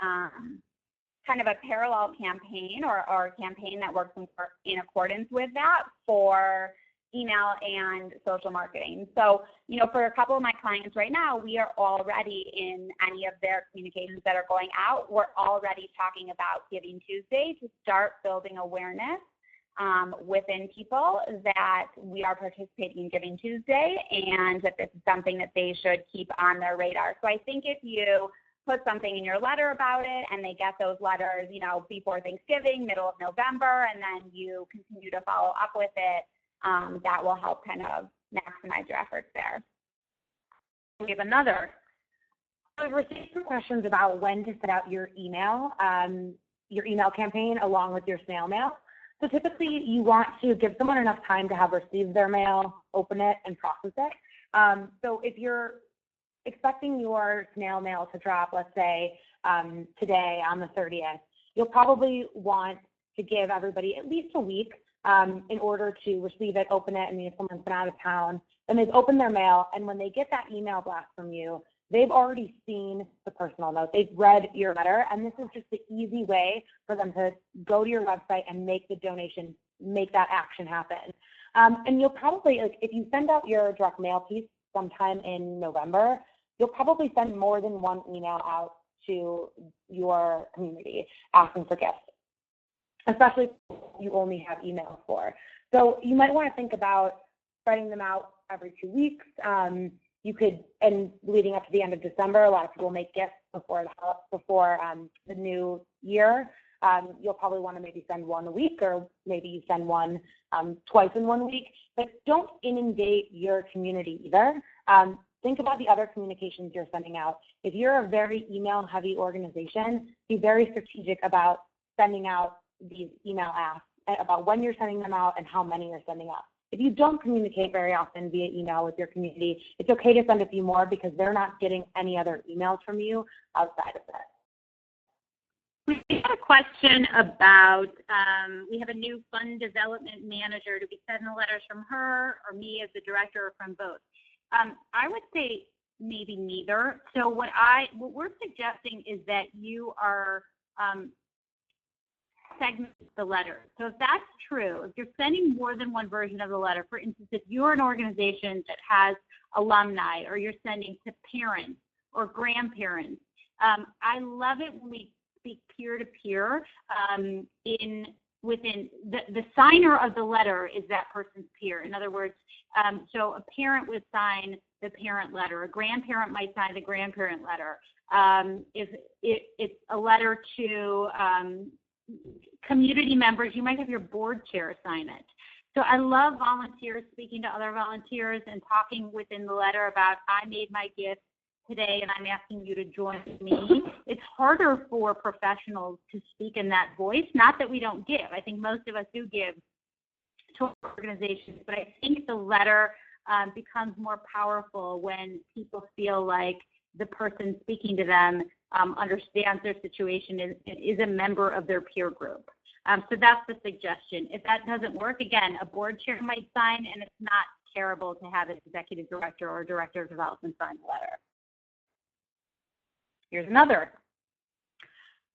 D: kind of a parallel campaign or a campaign that works in accordance with that for email and social marketing. So, you know, for a couple of my clients right now, we are already in any of their communications that are going out, we're already talking about Giving Tuesday to start building awareness within people that we are participating in Giving Tuesday, and that this is something that they should keep on their radar. So I think if you put something in your letter about it, and they get those letters, you know, before Thanksgiving, middle of November, and then you continue to follow up with it, that will help kind of maximize your efforts there.
C: We have another. We've received some questions about when to send out your email campaign along with your snail mail. So typically you want to give someone enough time to have received their mail, open it, and process it. So if you're expecting your snail mail to drop, let's say today on the 30th, you'll probably want to give everybody at least a week in order to receive it, open it. I mean, if someone's been out of town, then they've opened their mail, and when they get that email blast from you, they've already seen the personal note. They've read your letter, and this is just the easy way for them to go to your website and make the donation, make that action happen. And you'll probably, like, if you send out your direct mail piece sometime in November, you'll probably send more than one email out to your community asking for gifts, especially if you only have emails for. So you might want to think about spreading them out every 2 weeks. You could, and leading up to the end of December, a lot of people make gifts before the new year. You'll probably want to maybe send one a week, or maybe you send one twice in 1 week. But don't inundate your community either. Think about the other communications you're sending out. If you're a very email-heavy organization, be very strategic about sending out these email asks, about when you're sending them out and how many you're sending out. If you don't communicate very often via email with your community, it's okay to send a few more because they're not getting any other emails from you outside of that.
B: We had a question about, we have a new fund development manager. Do we send the letters from her or me as the director or from both? I would say maybe neither. So what we're suggesting is that you are segment the letter. So if that's true, if you're sending more than one version of the letter, for instance, if you're an organization that has alumni or you're sending to parents or grandparents, I love it when we speak peer-to-peer within the signer of the letter is that person's peer. In other words, so a parent would sign the parent letter, a grandparent might sign the grandparent letter. If it's a letter to community members, you might have your board chair sign it. So I love volunteers speaking to other volunteers and talking within the letter about, I made my gift today and I'm asking you to join me. It's harder for professionals to speak in that voice. Not that we don't give. I think most of us do give to organizations, but I think the letter becomes more powerful when people feel like the person speaking to them understands their situation, is a member of their peer group. So that's the suggestion. If that doesn't work, again, a board chair might sign, and it's not terrible to have an executive director or director of development sign the letter. Here's another.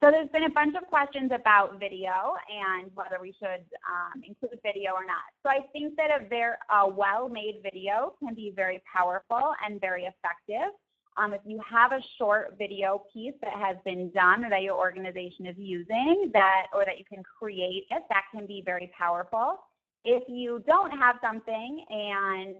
B: So there's been a bunch of questions about video and whether we should include video or not. So I think that a well-made video can be very powerful and very effective. If you have a short video piece that has been done or that your organization is using or that you can create it, that can be very powerful. If you don't have something and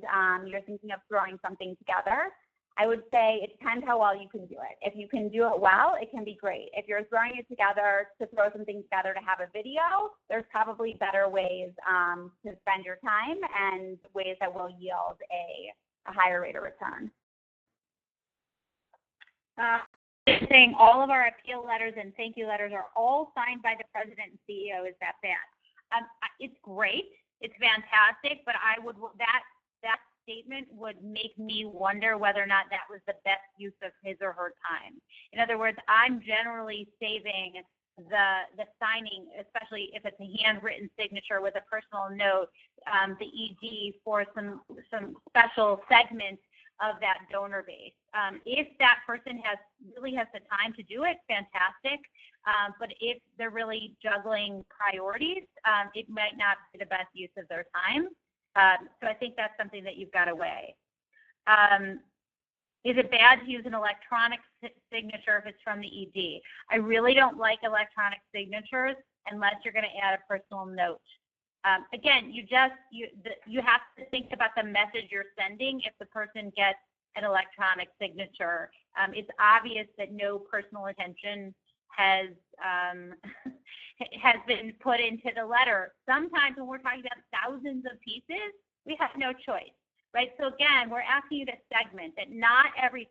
B: you're thinking of throwing something together, I would say it depends how well you can do it. If you can do it well, it can be great. If you're throwing it together to throw something together to have a video, there's probably better ways to spend your time and ways that will yield a higher rate of return. Saying all of our appeal letters and thank you letters are all signed by the president and CEO. Is that bad? It's great. It's fantastic, but that statement would make me wonder whether or not that was the best use of his or her time. In other words, I'm generally saving the signing, especially if it's a handwritten signature with a personal note, the ED for some special segments of that donor base. If that person really has the time to do it, fantastic. But if they're really juggling priorities, it might not be the best use of their time. So I think that's something that you've got to weigh. Is it bad to use an electronic signature if it's from the ED? I really don't like electronic signatures unless you're going to add a personal note. Again, you have to think about the message you're sending. If the person gets an electronic signature, it's obvious that no personal attention has been put into the letter. Sometimes when we're talking about thousands of pieces, we have no choice, right? So again, we're asking you to segment that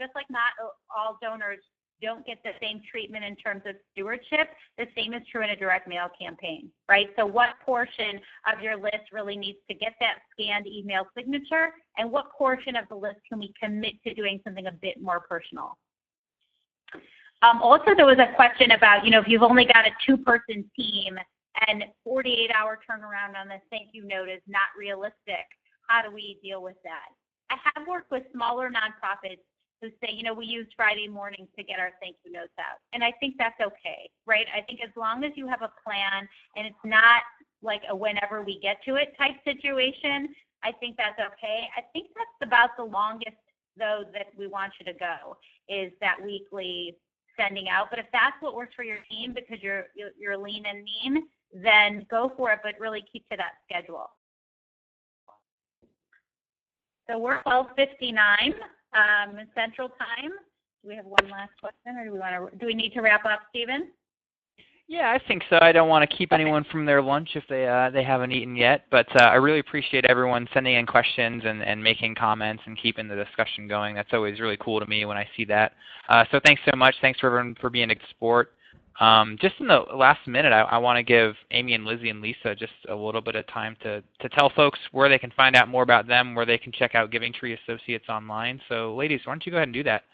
B: just like not all donors don't get the same treatment in terms of stewardship, the same is true in a direct mail campaign, right? So what portion of your list really needs to get that scanned email signature, and what portion of the list can we commit to doing something a bit more personal? Also, there was a question about, if you've only got a 2-person team and 48-hour turnaround on the thank you note is not realistic, how do we deal with that? I have worked with smaller nonprofits who say, we use Friday mornings to get our thank you notes out. And I think that's okay, right? I think as long as you have a plan and it's not like a whenever we get to it type situation, I think that's okay. I think that's about the longest, though, that we want you to go, is that weekly sending out. But if that's what works for your team because you're lean and mean, then go for it, but really keep to that schedule. So we're 12:59 Central Time. Do we have one last question, or do we need to wrap up, Stephen?
A: Yeah, I think so. I don't want to keep anyone from their lunch if they haven't eaten yet, but I really appreciate everyone sending in questions and making comments and keeping the discussion going. That's always really cool to me when I see that. So thanks so much. Thanks for everyone for being a good sport. Just in the last minute, I want to give Amy and Lizzy and Lisa just a little bit of time to tell folks where they can find out more about them, where they can check out Giving Tree Associates online. So ladies, why don't you go ahead and do that?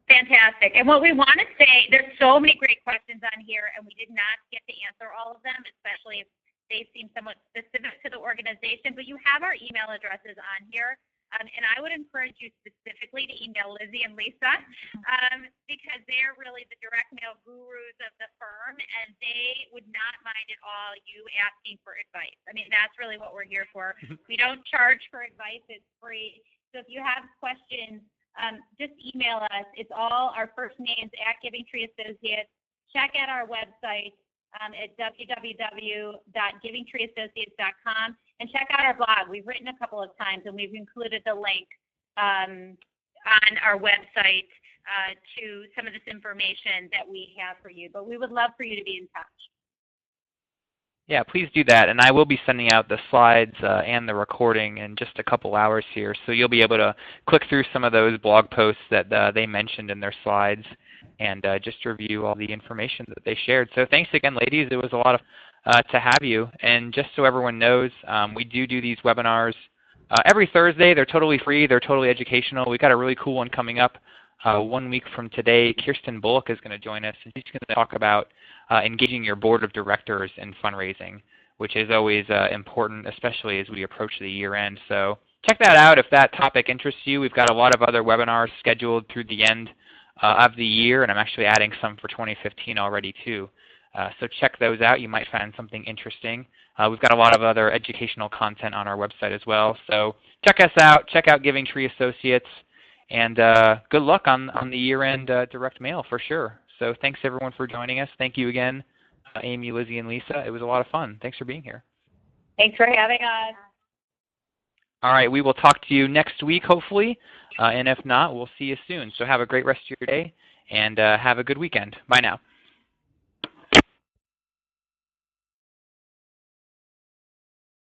B: Fantastic. And what we want to say, there's so many great questions on here, and we did not get to answer all of them, especially if they seem somewhat specific to the organization. But you have our email addresses on here. And I would encourage you specifically to email Lizzy and Lisa because they're really the direct mail gurus of the firm, and they would not mind at all you asking for advice. I mean, that's really what we're here for. We don't charge for advice. It's free. So if you have questions, just email us. It's all our first names at Giving Tree Associates. Check out our website at www.givingtreeassociates.com and check out our blog. We've written a couple of times and we've included the link on our website to some of this information that we have for you. But we would love for you to be in touch.
A: Yeah, please do that. And I will be sending out the slides and the recording in just a couple hours here. So you'll be able to click through some of those blog posts that they mentioned in their slides and just review all the information that they shared. So thanks again, ladies. It was a lot of to have you. And just so everyone knows, we do these webinars every Thursday. They're totally free. They're totally educational. We've got a really cool one coming up 1 week from today. Kirsten Bullock is going to join us, and she's going to talk about engaging your board of directors in fundraising, which is always important, especially as we approach the year end. So check that out if that topic interests you. We've got a lot of other webinars scheduled through the end of the year, and I'm actually adding some for 2015 already too. So check those out. You might find something interesting. We've got a lot of other educational content on our website as well. So check us out. Check out Giving Tree Associates. And good luck on the year-end direct mail for sure. So thanks everyone for joining us. Thank you again, Amy, Lizzy, and Lisa. It was a lot of fun. Thanks for being here.
B: Thanks for having us.
A: All right, we will talk to you next week, hopefully. And if not, we'll see you soon. So have a great rest of your day and have a good weekend. Bye now.